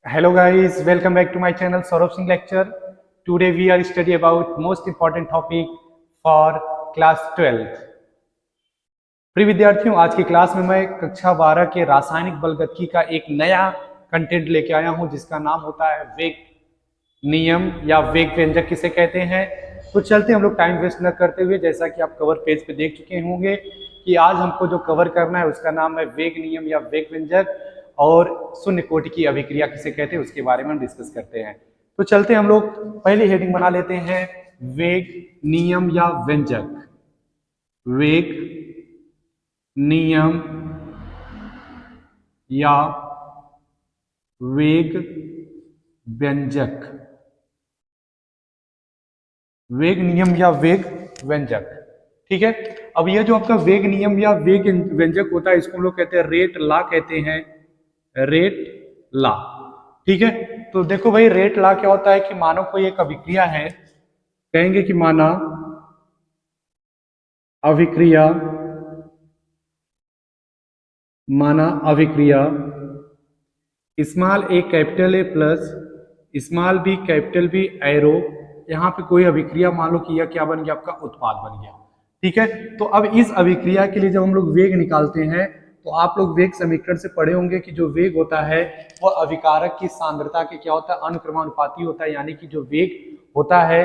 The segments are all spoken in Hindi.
Hello guys, welcome back to my channel Saurabh Singh Lecture. Today we are study about most important topic for class 12th. प्रिय विद्यार्थियों, आज की क्लास में मैं कक्षा 12 के रासायनिक बलगतिकी का एक नया कंटेंट लेके आया हूं जिसका नाम होता है वेग नियम या वेग व्यंजक किसे कहते हैं। तो चलते हम लोग टाइम वेस्ट न करते हुए, जैसा कि आप कवर पेज पे देख चुके होंगे कि आज हमको जो कवर करना है उसका नाम है वेग नियम या वेग व्यंजक, और शून्य कोटि की अभिक्रिया किसे कहते हैं उसके बारे में हम डिस्कस करते हैं। तो चलते हम लोग पहली हेडिंग बना लेते हैं, वेग नियम या व्यंजक। वेग नियम या वेग व्यंजक। वेग नियम या वेग व्यंजक, ठीक है। अब यह जो आपका वेग नियम या वेग व्यंजक होता है इसको हम लोग कहते हैं रेट लॉ कहते हैं, रेट लॉ, ठीक है। तो देखो भाई, रेट लॉ क्या होता है कि मानो कोई एक अभिक्रिया है, कहेंगे कि माना अभिक्रिया, माना अभिक्रिया small A capital A plus small B capital B arrow, यहाँ पे कोई अभिक्रिया मान लो कि यह क्या बन गया, आपका उत्पाद बन गया, ठीक है। तो अब इस अभिक्रिया के लिए जब हम लोग वेग निकालते हैं तो आप लोग वेग समीकरण से पढ़े होंगे कि जो वेग होता है वह अभिकारक की सांद्रता के क्या होता है, अनुक्रमानुपाती होता है। यानी कि जो वेग होता है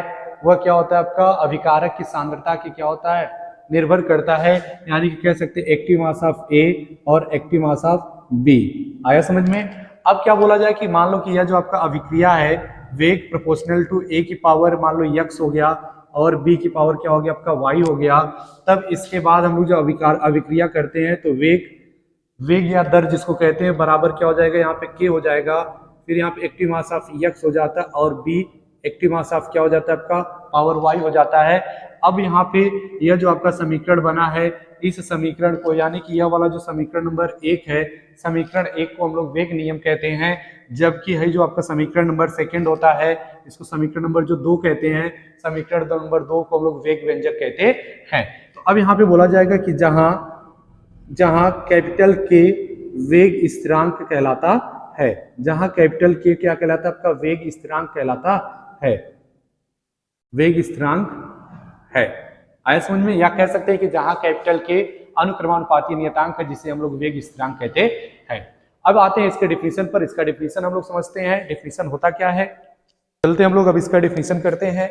वह क्या होता है, आपका अभिकारक की सांद्रता के क्या होता है, निर्भर करता है। यानी कि कह सकते हैं एक्टिव मास ऑफ ए और एक्टिव मास ऑफ बी। आया समझ में। अब क्या बोला जाए कि मान लो कि यह जो आपका अभिक्रिया है वेग प्रोपोर्शनल टू ए की पावर मान लो यक्स हो गया और बी की पावर क्या हो गया, आपका वाई हो गया। तब इसके बाद हम लोग जो अभिक्रिया करते हैं तो वेग वेग या दर जिसको कहते हैं बराबर क्या हो जाएगा, यहाँ पे के हो जाएगा, फिर यहाँ पे एक्टिव मास ऑफ यक्स हो जाता है और बी एक्टिव मास ऑफ क्या हो जाता है, आपका पावर वाई हो जाता है। अब यहाँ पे यह जो आपका समीकरण बना है, इस समीकरण को यानी कि यह वाला जो समीकरण नंबर 1 है, समीकरण 1 को हम लोग वेग नियम कहते हैं, जबकि है जो आपका समीकरण नंबर 2 होता है इसको समीकरण नंबर जो 2 कहते हैं, समीकरण नंबर 2 को हम लोग वेग व्यंजक कहते हैं। तो अब यहाँ पे बोला जाएगा कि जहां जहां कैपिटल के वेग स्थिरांक कहलाता है, जहां कैपिटल के क्या कहलाता है, आपका वेग स्थिरांक कहलाता है, वेग स्थिरांक है। आया समझ में। या कह सकते हैं कि जहां कैपिटल के अनुक्रमानुपाती नियतांक है जिसे हम लोग वेग स्थिरांक कहते हैं। अब आते हैं इसके डिफिनीशन पर। इसका डिफिनीशन हम लोग समझते हैं, डिफिनीशन होता क्या है। चलते हम लोग अब इसका डिफिनीशन करते हैं।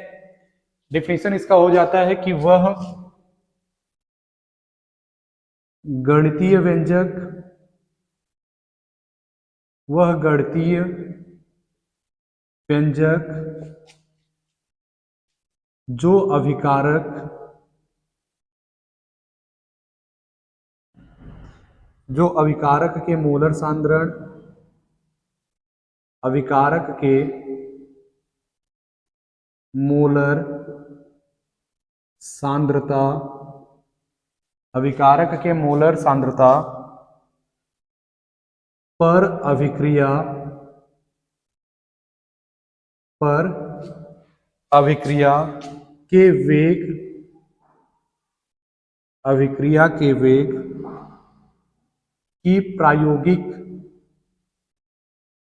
डिफिनीशन इसका हो जाता है कि वह गणितीय व्यंजक, वह गणितीय व्यंजक जो अभिकारक, जो अभिकारक के मोलर सांद्रण, अभिकारक के मोलर सांद्रता, अभिकारक के मोलर सांद्रता पर अभिक्रिया, पर अभिक्रिया के वेग, अभिक्रिया के वेग की प्रायोगिक,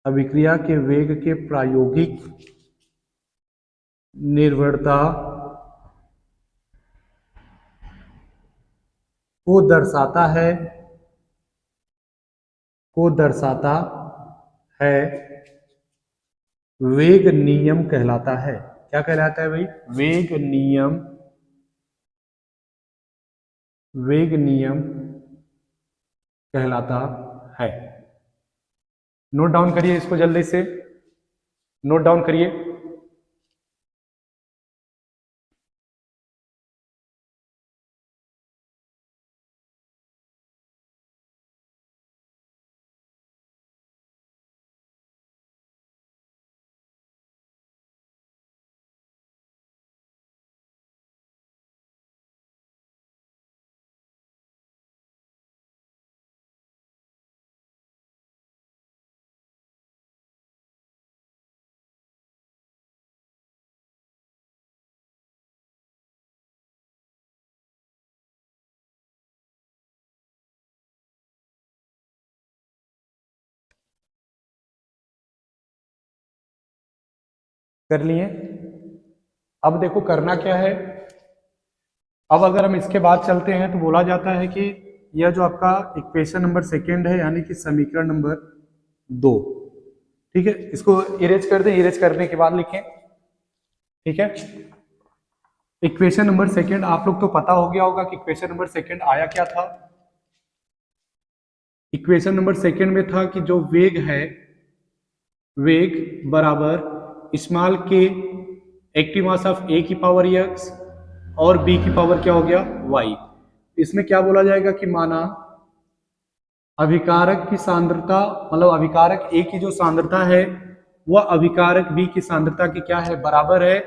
अभिक्रिया के वेग के प्रायोगिक निर्भरता को दर्शाता है, को दर्शाता है, वेग नियम कहलाता है। क्या कहलाता है भाई, वेग नियम, वेग नियम कहलाता है। नोट डाउन करिए इसको जल्दी से, नोट डाउन करिए। कर लिए। अब देखो करना क्या है, अब अगर हम इसके बाद चलते हैं तो बोला जाता है कि यह जो आपका इक्वेशन नंबर सेकेंड है यानी कि समीकरण नंबर 2, ठीक है, इसको इरेज कर दें, इरेज करने के बाद लिखें, ठीक है। इक्वेशन नंबर सेकेंड आप लोग तो पता हो गया होगा कि इक्वेशन नंबर सेकेंड आया क्या था। इक्वेशन नंबर सेकेंड में था कि जो वेग है, वेग बराबर स्मॉल के एक्टिव मास ऑफ ए की पावर एक्स और बी की पावर क्या हो गया वाई। इसमें क्या बोला जाएगा कि माना अभिकारक की सांद्रता, मतलब अभिकारक ए की जो सांद्रता है वह अभिकारक बी की सांद्रता की क्या है बराबर है,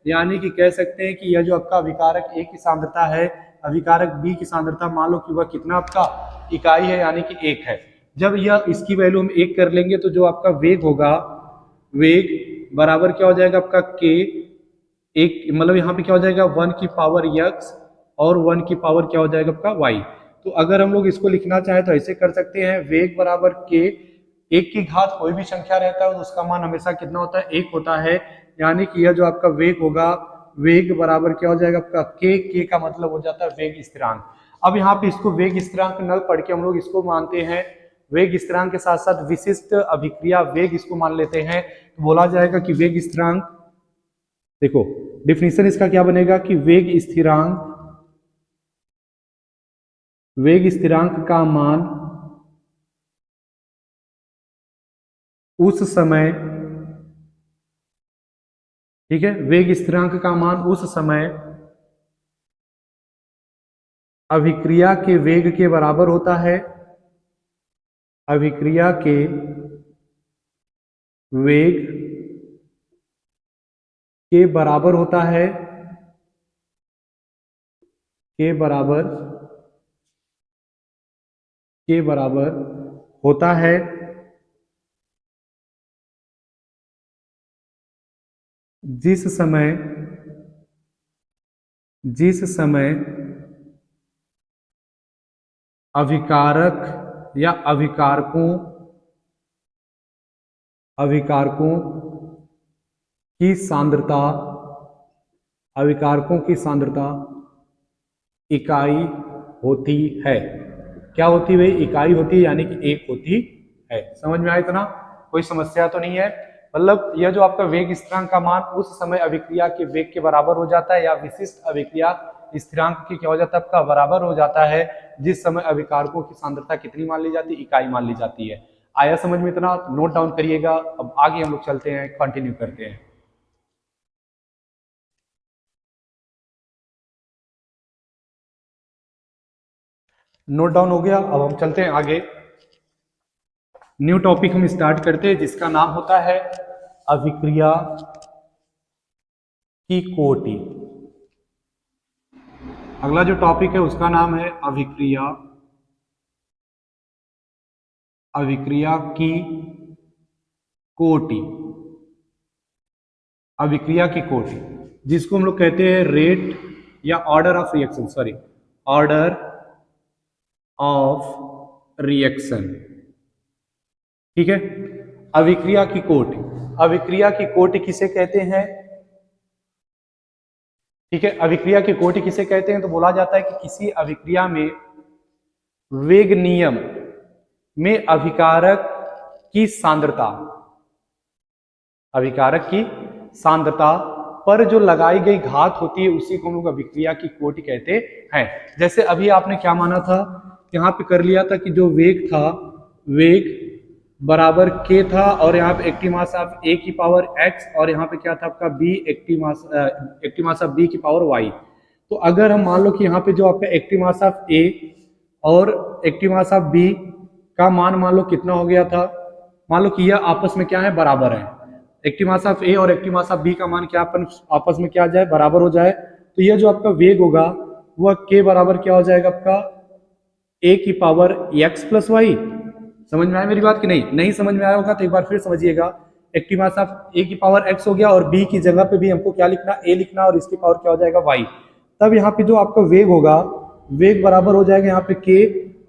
यानी कि कह सकते हैं कि यह जो आपका अभिकारक ए की सांद्रता है, अभिकारक बी की सांद्रता मान लो कि वह कितना आपका इकाई है यानी कि 1 है। जब यह इसकी वैल्यू हम 1 कर लेंगे तो जो आपका वेग होगा, वेग बराबर क्या हो जाएगा आपका के, एक मतलब यहाँ पे क्या हो जाएगा 1 की पावर x और 1 की पावर क्या हो जाएगा आपका y। तो अगर हम लोग इसको लिखना चाहें तो ऐसे कर सकते हैं, वेग बराबर के, एक की घात कोई भी संख्या रहता है तो उसका मान हमेशा कितना होता है 1 होता है, यानी कि यह जो आपका वेग होगा, वेग बराबर क्या हो जाएगा आपका के का मतलब हो जाता है वेग स्थिरांक। अब यहाँ पे इसको वेग स्थिरांक न पढ़ के हम लोग इसको मानते हैं वेग स्थिरांक के साथ साथ विशिष्ट अभिक्रिया वेग इसको मान लेते हैं, तो बोला जाएगा कि वेग स्थिरांक, देखो डिफिनीशन इसका क्या बनेगा कि वेग स्थिरांक, वेग स्थिरांक का मान उस समय, ठीक है, वेग स्थिरांक का मान उस समय अभिक्रिया के वेग के बराबर होता है, अभिक्रिया के वेग के बराबर होता है, के बराबर होता है जिस समय अभिकारक या अभिकारकों की सांद्रता, अभिकारकों की सांद्रता इकाई होती है। क्या होती है भाई, इकाई होती है यानी कि 1 होती है। समझ में आया इतना, कोई समस्या तो नहीं है। मतलब यह जो आपका वेग स्थिरांक का मान उस समय अभिक्रिया के वेग के बराबर हो जाता है या विशिष्ट अभिक्रिया स्थिरांक की क्या हो जाता है आपका बराबर हो जाता है जिस समय अभिकारकों की सांद्रता कितनी मान ली जाती है, इकाई मान ली जाती है। आया समझ में इतना, नोट डाउन करिएगा। अब आगे हम लोग चलते हैं, कंटिन्यू करते हैं। नोट डाउन हो गया, अब हम चलते हैं आगे। न्यू टॉपिक हम स्टार्ट करते हैं जिसका नाम होता है अभिक्रिया की कोटि। अगला जो टॉपिक है उसका नाम है अभिक्रिया, अभिक्रिया की कोटि, अभिक्रिया की कोटि जिसको हम लोग कहते हैं रेट या order of reaction, sorry order of reaction, ठीक है। अभिक्रिया की कोटि, अभिक्रिया की कोटि किसे कहते हैं, ठीक है। अभिक्रिया की कोटि किसे कहते हैं तो बोला जाता है कि किसी अभिक्रिया में वेग नियम में अभिकारक की सांद्रता, अभिकारक की सांद्रता पर जो लगाई गई घात होती है उसी को हम लोग अभिक्रिया की कोटि कहते हैं। जैसे अभी आपने क्या माना था, यहाँ पे कर लिया था कि जो वेग था, वेग बराबर के था और यहाँ पे एक्टिव मास ऑफ ए की पावर एक्स और यहाँ पे क्या था आपका B, active mass of B की पावर वाई। तो अगर हम मान लो कि यहाँ पे जो आपका एक्टिव मास ऑफ ए और एक्टिव मास ऑफ बी का मान मान लो कितना हो गया था, मान लो कि यह आपस में क्या है बराबर है, एक्टिव मास ऑफ ए और एक्टिव मास ऑफ बी का मान क्या अपन आपस में क्या आ जाए बराबर हो जाए, तो यह जो आपका वेग होगा वह के बराबर क्या हो जाएगा आपका ए की पावर एक्स प्लस वाई। समझ में आया मेरी बात कि नहीं, नहीं समझ में आया होगा तो एक बार फिर समझिएगा। एक्टिव मास ऑफ ए की पावर एक्स हो गया और बी की जगह पे भी हमको क्या लिखना, ए लिखना और इसकी पावर क्या हो जाएगा वाई। तब यहाँ पे जो आपका वेग होगा, वेग बराबर हो जाएगा यहाँ पे के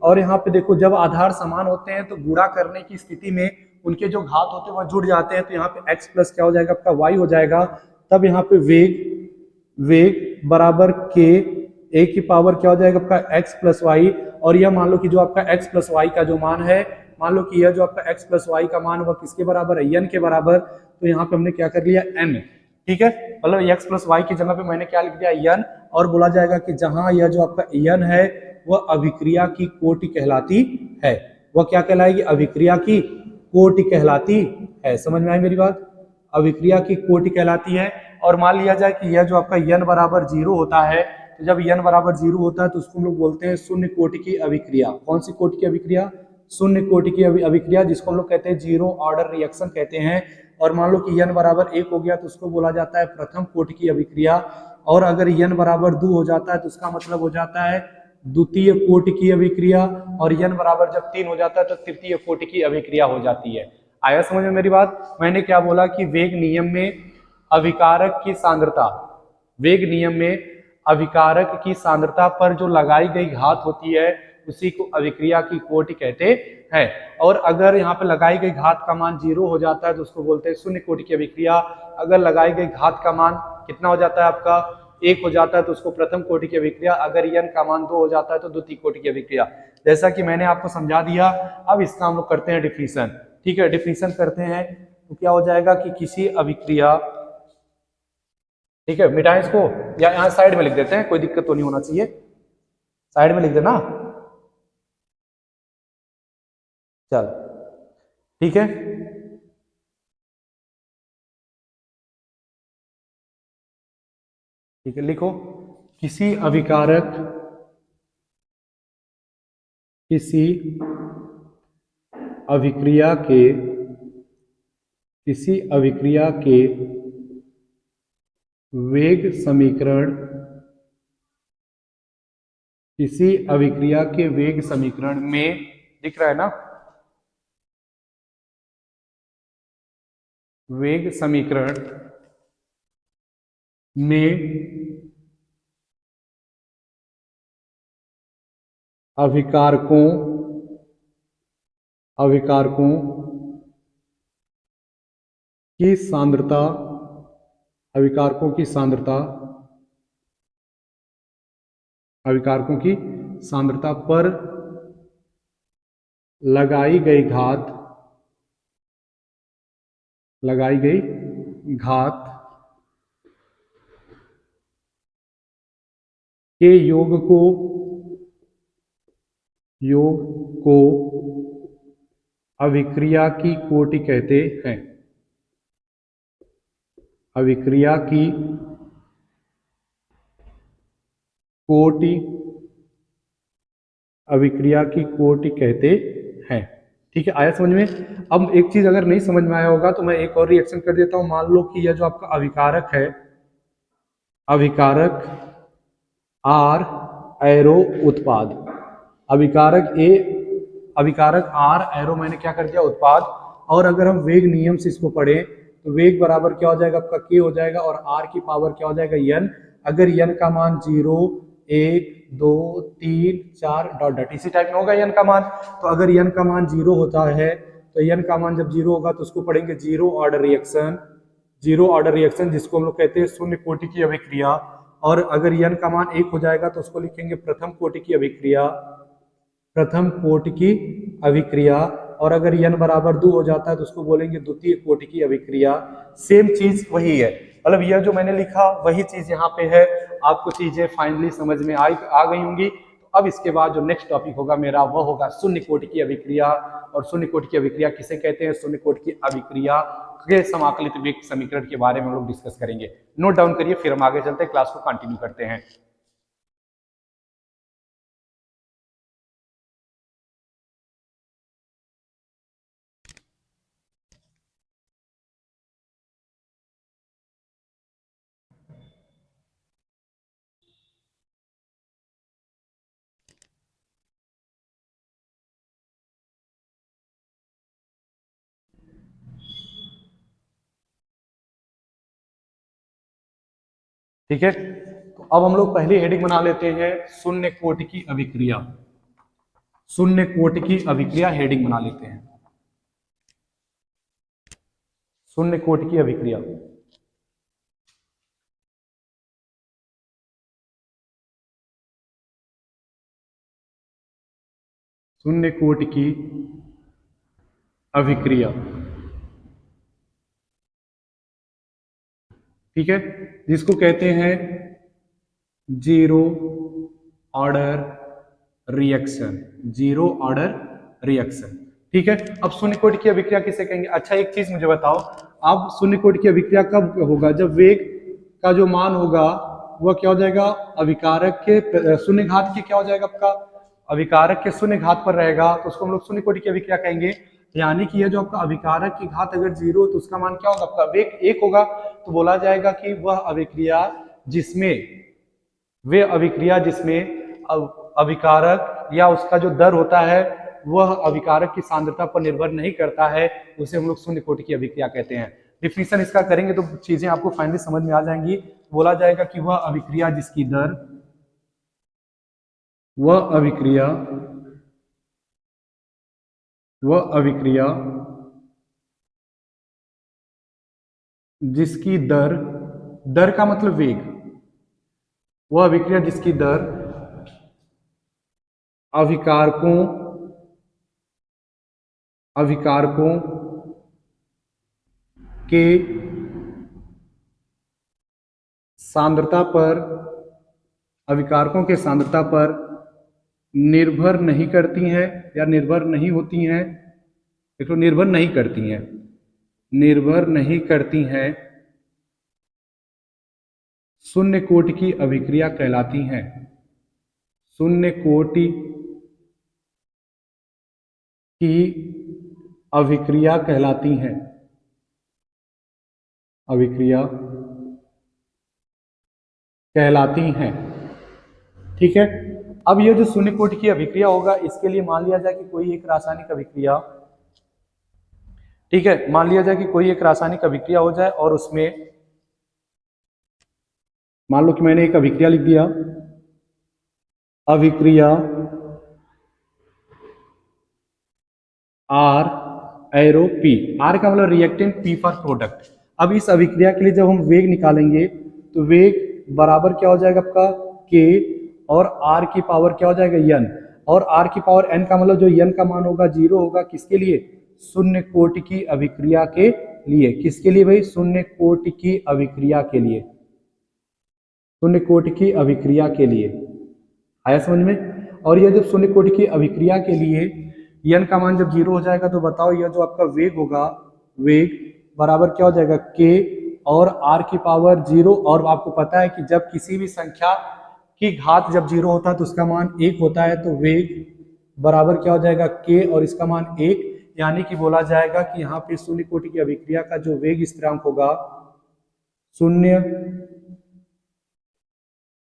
और यहाँ पे देखो जब आधार समान होते हैं तो गुणा करने की स्थिति में उनके जो घात होते हैं वह जुड़ जाते हैं, तो यहाँ पे x प्लस क्या हो जाएगा आपका y हो जाएगा। तब यहाँ पे वेग बराबर k, a की पावर क्या हो जाएगा आपका x प्लस वाई। और यह मान लो कि जो आपका x प्लस वाई का जो मान है, मान लो कि यह जो आपका x प्लस वाई का मान वह किसके बराबर है, n के बराबर। तो यहाँ पे हमने क्या कर लिया n, ठीक है, मतलब x प्लस वाई की जगह पे मैंने क्या लिख दिया n। और बोला जाएगा कि जहां यह जो आपका n है वह अभिक्रिया की कोटि कहलाती है। वह क्या कहलाएगी, अभिक्रिया की कोटि कहलाती है। समझ में आई मेरी बात, अभिक्रिया की कोटि कहलाती है। और मान लिया जाए कि यह जो आपका n बराबर 0 होता है, तो जब n बराबर 0 होता है तो उसको हम लोग बोलते हैं शून्य कोटि की अभिक्रिया। कौन सी कोटि की अभिक्रिया, शून्य कोटि की अभिक्रिया, जिसको हम लोग कहते हैं जीरो ऑर्डर रिएक्शन कहते हैं। और मान लो कि n बराबर 1 हो गया तो उसको बोला जाता है प्रथम कोटि की अभिक्रिया। और अगर n बराबर 2 हो जाता है तो उसका मतलब हो जाता है द्वितीय कोटि की अभिक्रिया। और n बराबर जब 3 हो जाता है तो तृतीय कोटि की अभिक्रिया हो जाती है। आया समझ में मेरी बात। मैंने क्या बोला कि वेग नियम में अभिकारक की सांद्रता, वेग नियम में अभिकारक की सांद्रता पर जो लगाई गई घात होती है उसी को अभिक्रिया की कोटि कहते हैं। और अगर यहाँ पे लगाई गई घात का मान 0 हो जाता है तो उसको बोलते हैं शून्य कोटि की अभिक्रिया। अगर लगाई गई घात का मान कितना हो जाता है आपका 1 हो जाता है तो उसको प्रथम कोटि की अभिक्रिया। अगर n का मान 2 हो जाता है तो द्वितीय कोटि की अभिक्रिया। जैसा कि मैंने आपको समझा दिया। अब इसका हम लोग करते हैं डिफिनीशन, ठीक है। डिफिनीशन करते हैं तो क्या हो जाएगा कि किसी अभिक्रिया, ठीक है, मिटाएं इसको या यहाँ साइड में लिख देते हैं, कोई दिक्कत तो नहीं होना चाहिए, साइड में लिख देना, चल ठीक है। ठीक है, लिखो किसी अभिकारक, किसी अभिक्रिया के, किसी अभिक्रिया के वेग समीकरण, किसी अभिक्रिया के वेग समीकरण में, दिख रहा है ना, वेग समीकरण में अभिकारकों, अभिकारकों की सांद्रता, अभिकारकों की सांद्रता, अभिकारकों की सांद्रता पर लगाई गई घात, लगाई गई घात के योग को अभिक्रिया की कोटि कहते हैं। अभिक्रिया की कोटि, अभिक्रिया की कोटि कहते हैं। ठीक है, आया समझ में। अब एक चीज अगर नहीं समझ में आया होगा तो मैं एक और रिएक्शन कर देता हूं। मान लो कि यह जो आपका अभिकारक है, अभिकारक आर एरो उत्पाद, अभिकारक ए, अभिकारक आर एरो मैंने क्या कर दिया उत्पाद। और अगर हम वेग नियम से इसको पढ़ें तो वेग बराबर क्या हो जाएगा आपका के हो जाएगा और आर की पावर क्या हो जाएगा n। अगर n का मान 0, 1, 2, 3, 4 डॉट डॉट इसी टाइप में होगा n का मान। तो अगर n का मान 0 होता है तो n का मान जब 0 होगा तो उसको पढ़ेंगे zero order reaction, zero order reaction जिसको हम लोग कहते हैं शून्य कोटि की अभिक्रिया। और अगर n का मान 1 हो जाएगा तो उसको लिखेंगे प्रथम कोटि की अभिक्रिया, प्रथम कोटि की अभिक्रिया। और अगर n बराबर 2 हो जाता है तो उसको बोलेंगे द्वितीय कोटि की अभिक्रिया। सेम चीज वही है, मतलब यह जो मैंने लिखा वही चीज यहाँ पे है। आपको चीजें फाइनली समझ में आ गई होंगी। तो अब इसके बाद जो नेक्स्ट टॉपिक होगा मेरा वह होगा शून्य कोटि की अभिक्रिया। और शून्य कोटि की अभिक्रिया किसे कहते हैं, शून्य कोटि की अभिक्रिया के समाकलित वेग समीकरण के बारे में हम लोग डिस्कस करेंगे। नोट डाउन करिए, फिर हम आगे चलते हैं, क्लास को कंटिन्यू करते हैं। ठीक है, तो अब हम लोग पहली हेडिंग बना लेते हैं शून्य कोटि की अभिक्रिया। शून्य कोटि की अभिक्रिया हेडिंग बना लेते हैं। शून्य कोटि की अभिक्रिया। शून्य कोटि की अभिक्रिया, ठीक है, जिसको कहते हैं zero order reaction, zero order reaction, ठीक है। अब शून्य कोटि की अभिक्रिया किसे कहेंगे? अच्छा एक चीज मुझे बताओ, अब शून्य कोटि की अभिक्रिया कब होगा? जब वेग का जो मान होगा वह क्या हो जाएगा? अभिकारक के शून्य घात के क्या हो जाएगा आपका? अभिकारक के शून्य घात पर रहेगा, तो उसको हम लोग शून्य कोटि की अभिक्रिया कहेंगे। यानी कि यह जो आपका अभिकारक की घात अगर जीरो तो उसका मान क्या होगा? आपका वेग एक होगा, तो बोला जाएगा कि वह अभिक्रिया जिसमें वे अभिक्रिया जिसमें अभिकारक या उसका जो दर होता है वह अभिकारक की सांद्रता पर निर्भर नहीं करता है, उसे हम लोग शून्य कोटि की अभिक्रिया कहते हैं। डिफिनीशन इसका करेंगे तो चीजें आपको फाइनली समझ में आ जाएंगी। बोला जाएगा कि वह अभिक्रिया जिसकी दर, वह अभिक्रिया, वह अभिक्रिया जिसकी दर, दर का मतलब वेग, वह अभिक्रिया जिसकी दर अभिकारकों अभिकारकों के सांद्रता पर, अभिकारकों के सांद्रता पर निर्भर नहीं करती हैं या निर्भर नहीं होती हैं। देखो निर्भर नहीं करती हैं, निर्भर नहीं करती हैं, शून्य कोटि की अभिक्रिया कहलाती हैं। शून्य कोटि की अभिक्रिया कहलाती हैं, अभिक्रिया कहलाती हैं, ठीक है। अब ये जो शून्य कोटि की अभिक्रिया होगा, इसके लिए मान लिया जाए कि कोई एक रासायनिक अभिक्रिया, ठीक है, मान लिया जाए कि कोई एक रासायनिक अभिक्रिया हो जाए और उसमें मान लो कि मैंने एक अभिक्रिया लिख दिया, अभिक्रिया आर एरो पी, आर का मतलब रिएक्टेंट, पी फॉर प्रोडक्ट। अब इस अभिक्रिया के लिए जब हम वेग निकालेंगे तो वेग बराबर क्या हो जाएगा आपका? के, और आर की पावर क्या हो जाएगा? एन, और आर की पावर एन का मतलब जो एन का मान होगा जीरो होगा, किसके लिए? शून्य कोटि की अभिक्रिया के लिए। किसके लिए भाई? शून्य कोटि की अभिक्रिया के लिए, शून्य कोटि की अभिक्रिया के लिए। आया समझ में? और यह जब शून्य कोटि की अभिक्रिया के लिए एन का मान जब जीरो हो जाएगा, तो बताओ यह जो आपका वेग होगा, वेग बराबर क्या हो जाएगा? के और आर की पावर जीरो। और आपको पता है कि जब किसी भी संख्या की घात जब जीरो होता है तो उसका मान एक होता है, तो वेग बराबर क्या हो जाएगा? के और इसका मान एक। यानी कि बोला जाएगा कि यहाँ पे शून्य कोटि की अभिक्रिया का जो वेग स्थिरांक होगा, शून्य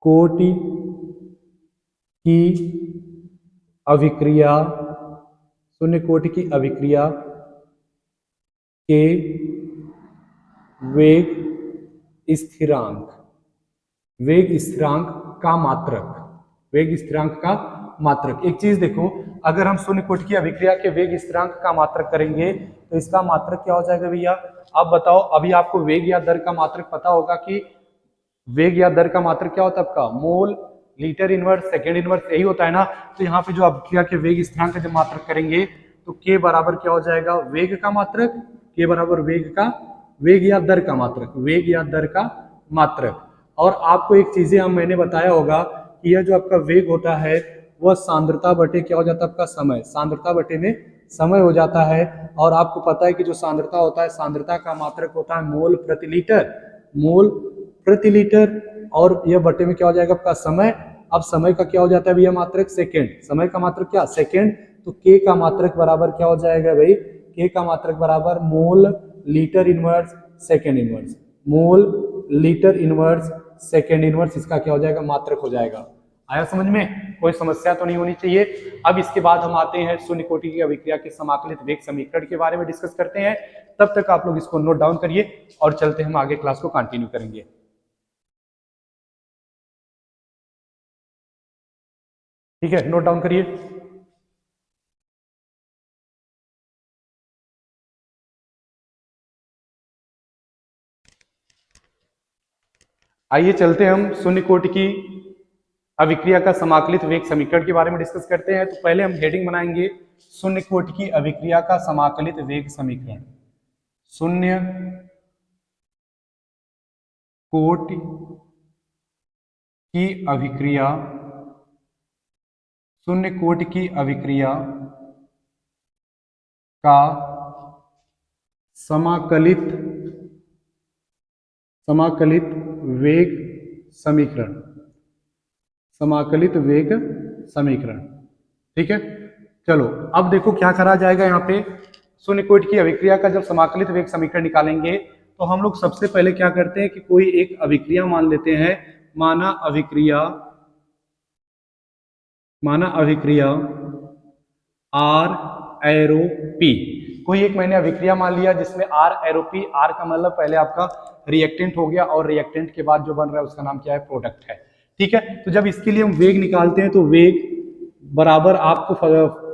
कोटि की अभिक्रिया, शून्य कोटि की अभिक्रिया के वेग स्थिरांक, वेग स्थिरांक का मात्रक, वेग स्थिरांक का मात्रक। एक चीज देखो, अगर हम शून्य कोटि की अभिक्रिया के वेग स्थिरांक का मात्रक करेंगे तो इसका मात्रक क्या हो जाएगा भैया? अब बताओ, अभी आपको वेग या दर का मात्रक पता होगा कि वेग या दर का मात्रक क्या होता है आपका? मोल, लीटर इनवर्स, सेकेंड इनवर्स, यही होता है ना। तो यहाँ पे जो अभिक्रिया के वेग स्थिरांक का जब मात्रक करेंगे तो के बराबर क्या हो जाएगा? वेग का मात्रक, के बराबर वेग का, वेग या दर का मात्रक, वेग या दर का मात्रक। और आपको एक चीजें हम मैंने बताया होगा कि यह जो आपका वेग होता है वह सांद्रता बटे क्या हो जाता है आपका? समय, सांद्रता बटे में समय हो जाता है। और आपको पता है कि जो सांद्रता होता है, सांद्रता का मात्रक होता है मोल प्रति लीटर, मोल प्रति लीटर। और यह बटे में क्या हो जाएगा आपका? समय। अब समय का क्या हो जाता है भैया? मात्रक सेकेंड, समय का मात्रक क्या? सेकेंड। तो के का मात्रक बराबर क्या हो जाएगा भाई? के का मात्रक बराबर mole litre inverse second inverse, mole litre inverse second inverse, इसका क्या हो जाएगा? मात्रक हो जाएगा। आया समझ में? कोई समस्या तो नहीं होनी चाहिए। अब इसके बाद हम आते हैं शून्य कोटि की अभिक्रिया के समाकलित वेग समीकरण के बारे में डिस्कस करते हैं। तब तक आप लोग इसको नोट डाउन करिए और चलते हम आगे क्लास को कंटिन्यू करेंगे। ठीक है, नोट डाउन करिए। आइए चलते हैं हम शून्य कोटि की अभिक्रिया का समाकलित वेग समीकरण के बारे में डिस्कस करते हैं। तो पहले हम हेडिंग बनाएंगे शून्य कोटि की अभिक्रिया का समाकलित वेग समीकरण। शून्य कोटि की अभिक्रिया, शून्य कोटि की अभिक्रिया का समाकलित वेग समीकरण, समाकलित वेग समीकरण। ठीक है, चलो अब देखो क्या करा जाएगा। यहाँ पे शून्य कोटि की अभिक्रिया का जब समाकलित वेग समीकरण निकालेंगे तो हम लोग सबसे पहले क्या करते हैं कि कोई एक अभिक्रिया मान लेते हैं। माना अभिक्रिया आर एरो पी। कोई एक मैंने अभिक्रिया मान लिया जिसमें आर एरो पी, आर का मतलब पहले आपका रिएक्टेंट हो गया और रिएक्टेंट के बाद जो बन रहा है उसका नाम क्या है, प्रोडक्ट है। ठीक है, तो जब इसके लिए हम वेग निकालते हैं तो वेग बराबर, आपको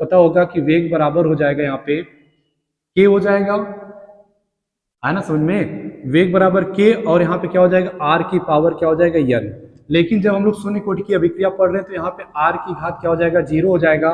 पता होगा कि वेग बराबर हो जाएगा यहाँ पे के हो जाएगा, है ना समझ में। वेग बराबर के और यहाँ पे क्या हो जाएगा, आर की पावर क्या हो जाएगा, यन। लेकिन जब हम लोग शून्य कोटि की अभिक्रिया पढ़ रहे हैं तो यहाँ पे आर की घात क्या हो जाएगा, 0 हो जाएगा।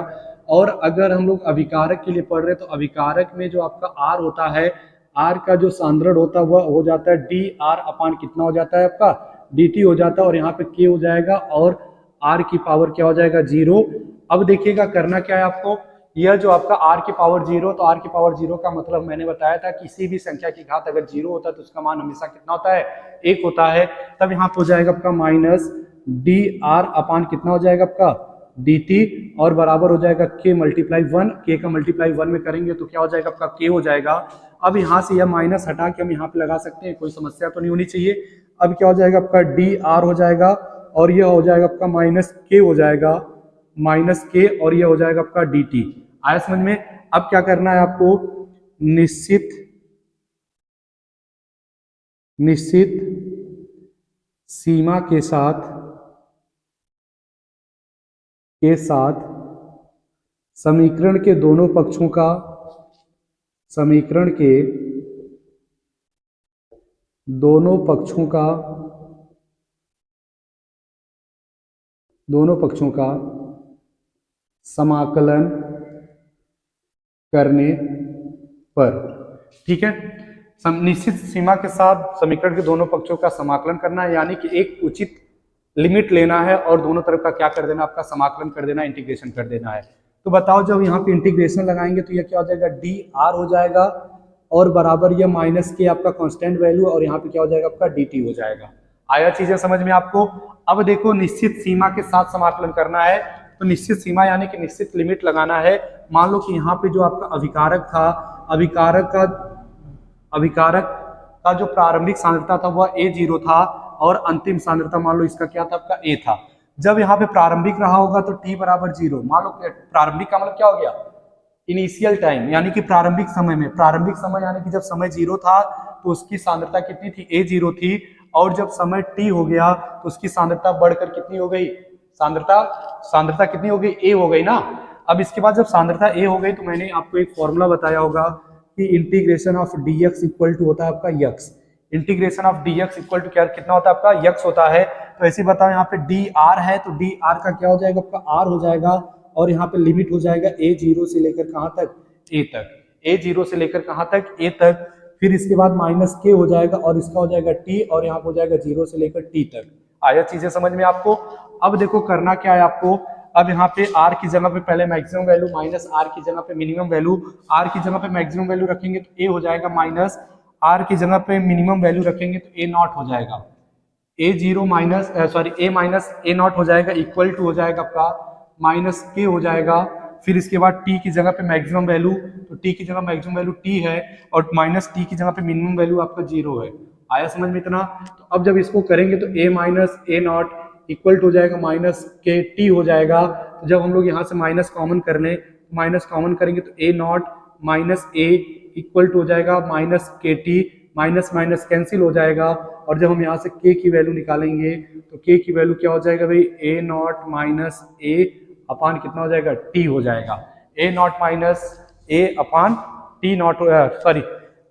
और अगर हम लोग अभिकारक के लिए पढ़ रहे हैं तो अभिकारक में जो आपका आर होता है, आर का जो सांद्रण होता है वह हो जाता है डी आर अपान कितना हो जाता है आपका, डी टी हो जाता है। और यहाँ पे के हो जाएगा और आर की पावर क्या हो जाएगा, 0। अब देखिएगा करना क्या है आपको, यह जो आपका r की पावर 0, तो r की पावर 0 का मतलब मैंने बताया था किसी भी संख्या की घात अगर 0 होता है तो उसका मान हमेशा कितना होता है, 1 होता है। तब यहाँ पे हो जाएगा आपका माइनस डी आर अपान कितना हो जाएगा आपका, डी टी, और बराबर हो जाएगा k मल्टीप्लाई 1। के का मल्टीप्लाई 1 में करेंगे तो क्या हो जाएगा आपका, k हो जाएगा। अब यहाँ से यह माइनस हटा के हम यहाँ पे लगा सकते हैं, कोई समस्या तो नहीं होनी चाहिए। अब क्या हो जाएगा आपका डी आर हो जाएगा और यह हो जाएगा आपका माइनस के हो जाएगा, माइनस के, और यह हो जाएगा आपका डी टी। आया समझ में। अब क्या करना है आपको, निश्चित सीमा के साथ समीकरण के दोनों पक्षों का, समीकरण के दोनों पक्षों का समाकलन करने पर, ठीक है। निश्चित सीमा के साथ समीकरण के दोनों पक्षों का समाकलन करना है, यानी कि एक उचित लिमिट लेना है और दोनों तरफ का क्या कर देना, आपका समाकलन कर देना, इंटीग्रेशन कर देना है। तो बताओ जब यहाँ पे इंटीग्रेशन लगाएंगे तो यह क्या हो जाएगा, डी आर हो जाएगा और बराबर यह माइनस के आपका कांस्टेंट वैल्यू, और यहाँ पे क्या हो जाएगा आपका डी टी हो जाएगा। आया चीजें समझ में आपको। अब देखो निश्चित सीमा के साथ समाकलन करना है, तो निश्चित सीमा यानी कि निश्चित लिमिट लगाना है। मान लो कि यहाँ पे जो आपका अभिकारक था, अभिकारक का जो प्रारंभिक सांद्रता था वह A0 था और अंतिम सांद्रता मान लो इसका क्या था, आपका A था। जब यहाँ पे प्रारंभिक रहा होगा तो t बराबर 0, मान लो प्रारंभिक का मतलब क्या हो गया, इनिशियल टाइम, यानी कि प्रारंभिक समय में, प्रारंभिक समय यानी कि जब समय 0 था तो उसकी सांद्रता कितनी थी, A0 थी। और जब समय t हो गया तो उसकी सांद्रता बढ़कर कितनी हो गई, सांद्रता कितनी हो गई, A हो गई ना। अब इसके बाद जब सांद्रता A हो गई तो मैंने आपको एक फॉर्मूला बताया होगा कि integration of dx equal to होता है आपका x. Integration of dx equal to क्या कितना होता है आपका, यक्स होता है। तो ऐसे बताओ यहाँ पे dr है तो dr का क्या हो जाएगा आपका, r हो जाएगा, और यहाँ पे लिमिट हो जाएगा A0 से लेकर कहाँ तक, A तक, A0 से लेकर कहाँ तक, A तक। फिर इसके बाद माइनस के हो जाएगा और इसका हो जाएगा t, और यहाँ पे हो जाएगा 0 से लेकर t तक। आया चीजें समझ में आपको। अब देखो करना क्या है आपको, अब यहाँ पे r की जगह पे पहले मैक्सिमम वैल्यू माइनस r की जगह पे मिनिमम वैल्यू, r की जगह पे मैक्सिमम वैल्यू रखेंगे तो a हो जाएगा, माइनस r की जगह पे मिनिमम वैल्यू रखेंगे तो a नॉट हो जाएगा, a0 minus a minus a not हो जाएगा, इक्वल टू हो जाएगा आपका माइनस k हो जाएगा। फिर इसके बाद t की जगह पे मैक्सिमम वैल्यू, तो t की जगह मैक्सिमम वैल्यू t है और माइनस t की जगह पे मिनिमम वैल्यू आपका 0 है। आया समझ में इतना। तो अब जब इसको करेंगे तो a minus a not equal to हो जाएगा माइनस के टी हो जाएगा। तो जब हम लोग यहाँ से माइनस कॉमन कर लें, माइनस कॉमन करेंगे तो a not minus a equal to हो जाएगा माइनस के टी, माइनस माइनस कैंसिल हो जाएगा। और जब हम यहाँ से k की वैल्यू निकालेंगे तो k की वैल्यू क्या हो जाएगा भाई, a नॉट माइनस a अपान कितना हो जाएगा, t हो जाएगा। a not minus a upon t not, sorry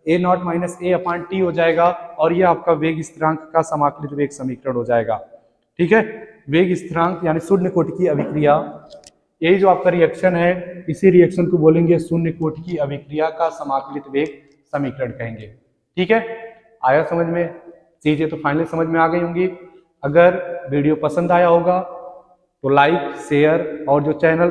A not minus A upon T हो जाएगा, और ये आपका वेग स्थिरांक का समाकलित वेग समीकरण हो जाएगा। ठीक है, वेग स्थिरांक यानी शून्य कोटि की अभिक्रिया, यही जो आपका रिएक्शन है, इसी रिएक्शन को बोलेंगे शून्य कोटि की अभिक्रिया का समाकलित वेग समीकरण कहेंगे। ठीक है, आया समझ में? चीजें तो फाइनली समझ में आ गई होंगी। अगर वीडियो पसंद आया होगा तो लाइक, शेयर और जो चैनल